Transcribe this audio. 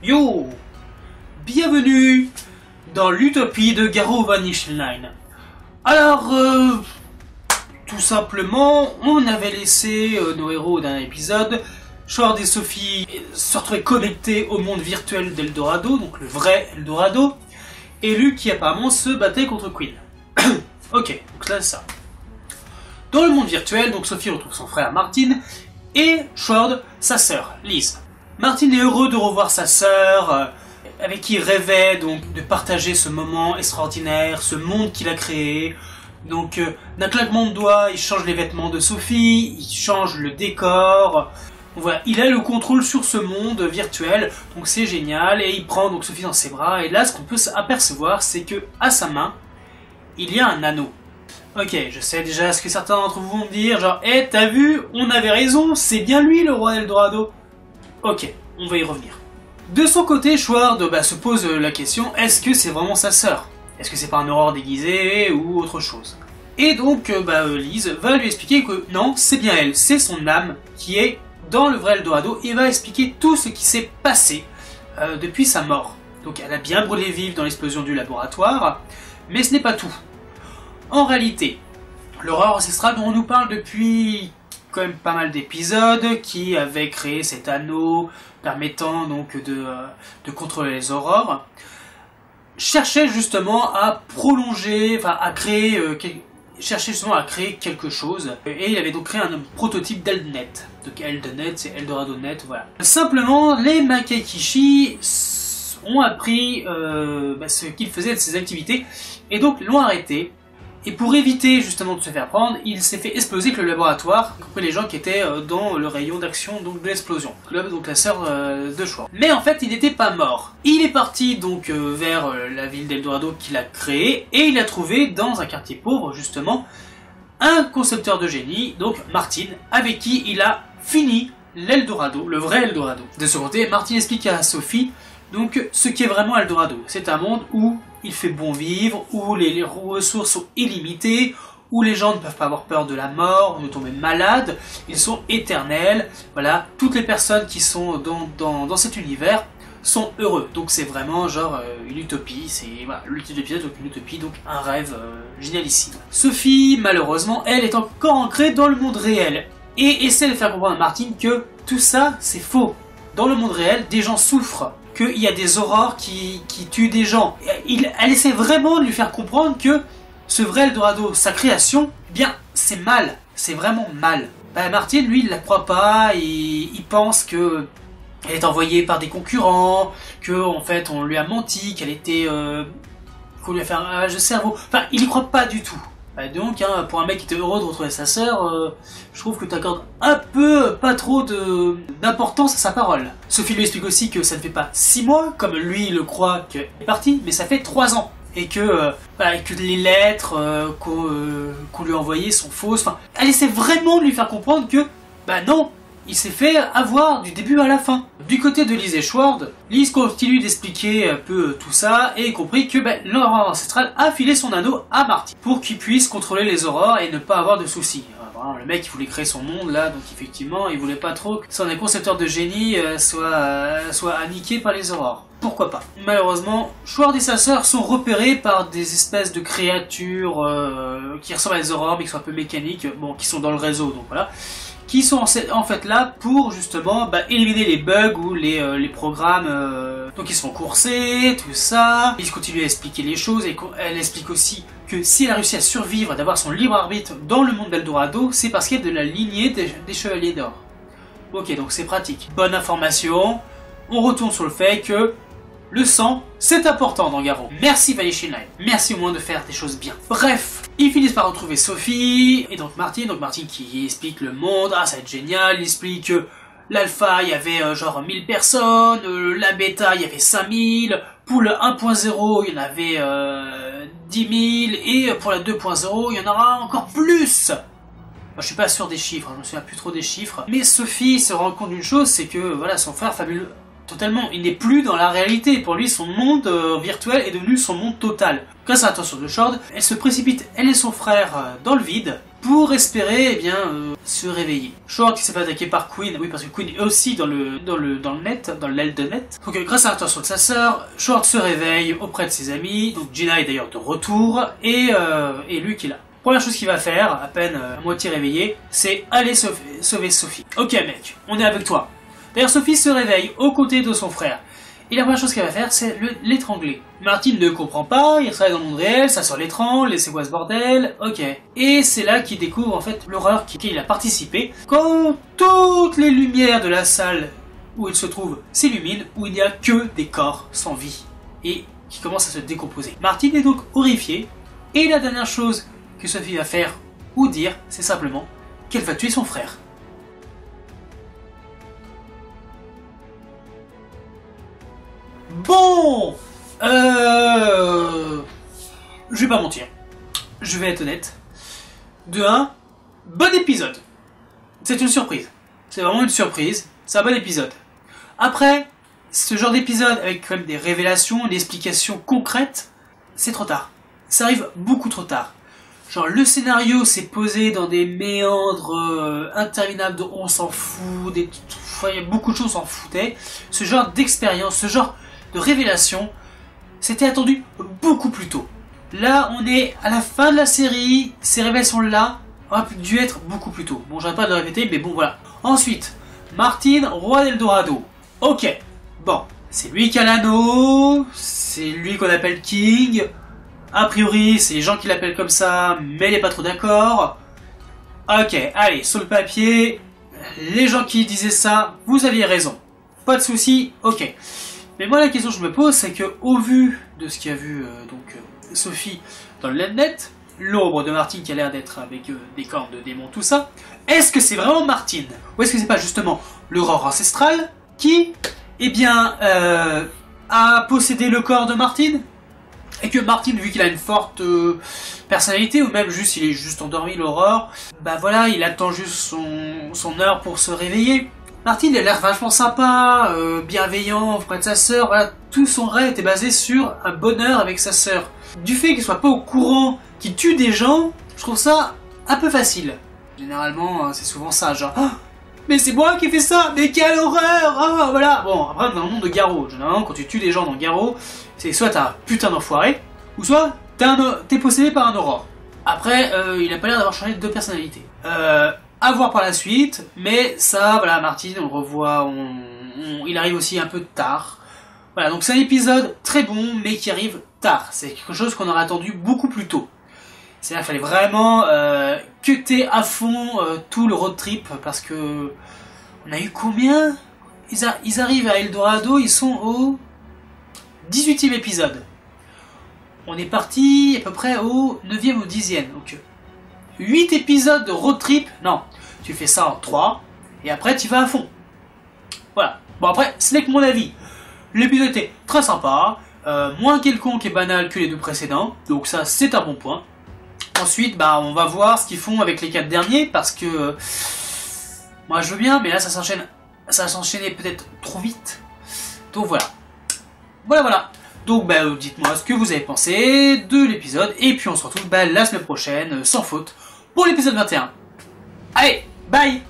Yo! Bienvenue dans l'utopie de Garou Van Nischelheim. Alors, tout simplement, on avait laissé nos héros d'un épisode, Sword et Sophie, se retrouver connectés au monde virtuel d'Eldorado, donc le vrai Eldorado, et Luke qui apparemment se battait contre Queen. Ok, donc là c'est ça. Dans le monde virtuel, donc Sophie retrouve son frère Martin, et Sword, sa sœur, Liz. Martin est heureux de revoir sa sœur, avec qui il rêvait donc de partager ce moment extraordinaire, ce monde qu'il a créé. Donc d'un claquement de doigts, il change les vêtements de Sophie, il change le décor. Voilà, il a le contrôle sur ce monde virtuel, donc c'est génial. Et il prend donc Sophie dans ses bras. Et là, ce qu'on peut apercevoir, c'est que à sa main, il y a un anneau. Ok, je sais déjà ce que certains d'entre vous vont me dire, genre, hey, t'as vu, on avait raison, c'est bien lui le roi Eldorado. Ok, on va y revenir. De son côté, Sword se pose la question, est-ce que c'est vraiment sa sœur? Est-ce que c'est pas un aurore déguisé ou autre chose? Et donc, Liz va lui expliquer que non, c'est bien elle, c'est son âme qui est dans le vrai Eldorado et va expliquer tout ce qui s'est passé depuis sa mort. Donc elle a bien brûlé vive dans l'explosion du laboratoire, mais ce n'est pas tout. En réalité, l'aurore ancestrale dont on nous parle depuis quand même pas mal d'épisodes, qui avait créé cet anneau permettant donc de contrôler les aurores, cherchait justement à prolonger, enfin à créer, cherchait justement à créer quelque chose, et il avait donc créé un prototype d'Eldnet. Donc Eldnet, c'est Eldoradonet, voilà. Simplement, les Makaikishi ont appris ce qu'il faisait de ses activités, et donc l'ont arrêté. Et pour éviter justement de se faire prendre, il s'est fait exploser que le laboratoire, y compris les gens qui étaient dans le rayon d'action de l'explosion. Donc la sœur de Sword. Mais en fait, il n'était pas mort. Il est parti donc vers la ville d'Eldorado qu'il a créée, et il a trouvé dans un quartier pauvre justement un concepteur de génie, donc Martin, avec qui il a fini l'Eldorado, le vrai Eldorado. De ce côté, Martin explique à Sophie donc ce qu'est vraiment Eldorado. C'est un monde où il fait bon vivre, où les ressources sont illimitées, où les gens ne peuvent pas avoir peur de la mort, de tomber malade, ils sont éternels. Voilà, toutes les personnes qui sont dans cet univers sont heureux. Donc c'est vraiment genre une utopie, c'est voilà, l'ultime épisode, donc une utopie, donc un rêve génialissime. Sophie, malheureusement, elle est encore ancrée dans le monde réel et essaie de faire comprendre à Martin que tout ça c'est faux. Dans le monde réel, des gens souffrent, qu'il y a des aurores qui tuent des gens. Elle essaie vraiment de lui faire comprendre que ce vrai Eldorado, sa création, bien, c'est mal. C'est vraiment mal. Martin, lui, il la croit pas, et il pense que elle est envoyée par des concurrents, que en fait, on lui a menti, qu'elle était... qu'on lui a fait un lavage de cerveau. Enfin, il y croit pas du tout. Donc, pour un mec qui était heureux de retrouver sa sœur, je trouve que tu accordes un peu pas trop d'importance à sa parole. Sophie lui explique aussi que ça ne fait pas 6 mois, comme lui le croit qu'elle est partie, mais ça fait 3 ans. Et que, que les lettres qu'on lui a envoyées sont fausses. Enfin, elle essaie vraiment de lui faire comprendre que, non, il s'est fait avoir du début à la fin. Du côté de Liz et Sword, Liz continue d'expliquer un peu tout ça, et y compris que l'aurore ancestrale a filé son anneau à Martin pour qu'il puisse contrôler les aurores et ne pas avoir de soucis. Le mec il voulait créer son monde là, donc effectivement il voulait pas trop que son concepteur de génie soit niqué par les aurores. Pourquoi pas. Malheureusement, Sword et sa sœur sont repérés par des espèces de créatures qui ressemblent à des aurores mais qui sont un peu mécaniques, bon, qui sont dans le réseau, donc voilà. Qui sont en fait là pour justement éliminer les bugs ou les programmes donc ils sont coursés, tout ça. Ils continuent à expliquer les choses, et elle explique aussi que si elle a réussi à survivre, d'avoir son libre arbitre dans le monde d'Eldorado, c'est parce qu'elle est de la lignée des Chevaliers d'Or. Ok, donc c'est pratique. Bonne information. On retourne sur le fait que le sang, c'est important dans Garou. Merci Van Nischelheim. Merci au moins de faire des choses bien. Bref, ils finissent par retrouver Sophie et donc Martin qui explique le monde. Ah, ça va être génial. Il explique que l'alpha, il y avait genre 1000 personnes, la bêta, il y avait 5000, pour le 1.0, il y en avait 10 000, et pour la 2.0, il y en aura encore plus. Je suis pas sûr des chiffres, je me souviens plus trop des chiffres. Mais Sophie se rend compte d'une chose, c'est que voilà, son frère fabuleux, totalement, il n'est plus dans la réalité. Pour lui, son monde virtuel est devenu son monde total. Grâce à l'attention de Sword, elle se précipite, elle et son frère, dans le vide, pour espérer eh bien, se réveiller. Short qui s'est fait attaquer par Queen, oui parce que Queen est aussi dans le net, dans l'aile de net. Donc grâce à l'intention de sa sœur, Short se réveille auprès de ses amis, donc Gina est d'ailleurs de retour, et Luke est là. Première chose qu'il va faire, à peine à moitié réveillé, c'est aller sauver Sophie. Ok mec, on est avec toi. D'ailleurs Sophie se réveille aux côtés de son frère. Et la première chose qu'elle va faire, c'est l'étrangler. Martin ne comprend pas, il travaille dans le monde réel, ça sort l'étrangle, c'est quoi ce bordel? Ok. Et c'est là qu'il découvre en fait l'horreur qu'il a participé. Quand toutes les lumières de la salle où il se trouve s'illuminent, où il n'y a que des corps sans vie. Et qui commencent à se décomposer. Martin est donc horrifié. Et la dernière chose que Sophie va faire ou dire, c'est simplement qu'elle va tuer son frère. Bon, je vais pas mentir, je vais être honnête. De 1, bon épisode. C'est une surprise. C'est vraiment une surprise. C'est un bon épisode. Après, ce genre d'épisode avec quand même des révélations, des explications concrètes, c'est trop tard. Ça arrive beaucoup trop tard. Genre le scénario s'est posé dans des méandres interminables de on s'en fout, il y a beaucoup de choses on s'en foutait. Ce genre d'expérience, ce genre de révélation, c'était attendu beaucoup plus tôt. Là, on est à la fin de la série, ces révélations-là auraient dû être beaucoup plus tôt. Bon, j'arrête pas de le répéter, mais bon, voilà. Ensuite, Martin, roi d'Eldorado. Ok, bon, c'est lui qui a l'anneau, c'est lui qu'on appelle King. A priori, c'est les gens qui l'appellent comme ça, mais il n'est pas trop d'accord. Ok, allez, sur le papier, les gens qui disaient ça, vous aviez raison. Pas de soucis, ok. Mais moi, la question que je me pose, c'est que, au vu de ce qu'a vu Sophie dans le net, l'ombre de Martin qui a l'air d'être avec des cornes de démons, tout ça, est-ce que c'est vraiment Martin? Ou est-ce que c'est pas justement l'aurore ancestrale qui, eh bien, a possédé le corps de Martin? Et que Martin, vu qu'il a une forte personnalité, ou même juste il est juste endormi, l'aurore, bah voilà, il attend juste son heure pour se réveiller. Martin il a l'air vachement sympa, bienveillant auprès de sa sœur, voilà, tout son rêve était basé sur un bonheur avec sa sœur. Du fait qu'il soit pas au courant, qu'il tue des gens, je trouve ça un peu facile. Généralement, c'est souvent ça, genre oh, mais c'est moi qui ai fait ça, mais quelle horreur, oh, voilà. Bon, après dans le monde de Garou, généralement quand tu tues des gens dans Garou, c'est soit t'as un putain d'enfoiré, ou soit t'es possédé par un aurore. Après, il a pas l'air d'avoir changé de personnalité. À voir par la suite, mais ça, voilà, Martin, on le revoit, il arrive aussi un peu tard. Voilà, donc c'est un épisode très bon, mais qui arrive tard. C'est quelque chose qu'on aurait attendu beaucoup plus tôt. C'est-à-dire qu'il fallait vraiment cutter à fond tout le road trip, parce que on a eu combien? Ils arrivent à Eldorado, ils sont au 18e épisode. On est parti à peu près au 9e ou 10e. Donc 8 épisodes de road trip. Non, tu fais ça en 3 et après tu vas à fond. Voilà. Bon après, ce n'est que mon avis. L'épisode était très sympa, moins quelconque et banal que les deux précédents. Donc ça, c'est un bon point. Ensuite, bah on va voir ce qu'ils font avec les 4 derniers parce que moi je veux bien, mais là ça va s'enchaîner peut-être trop vite. Donc voilà. Voilà. Donc bah, dites-moi ce que vous avez pensé de l'épisode, et puis on se retrouve la semaine prochaine, sans faute, pour l'épisode 21. Allez, bye!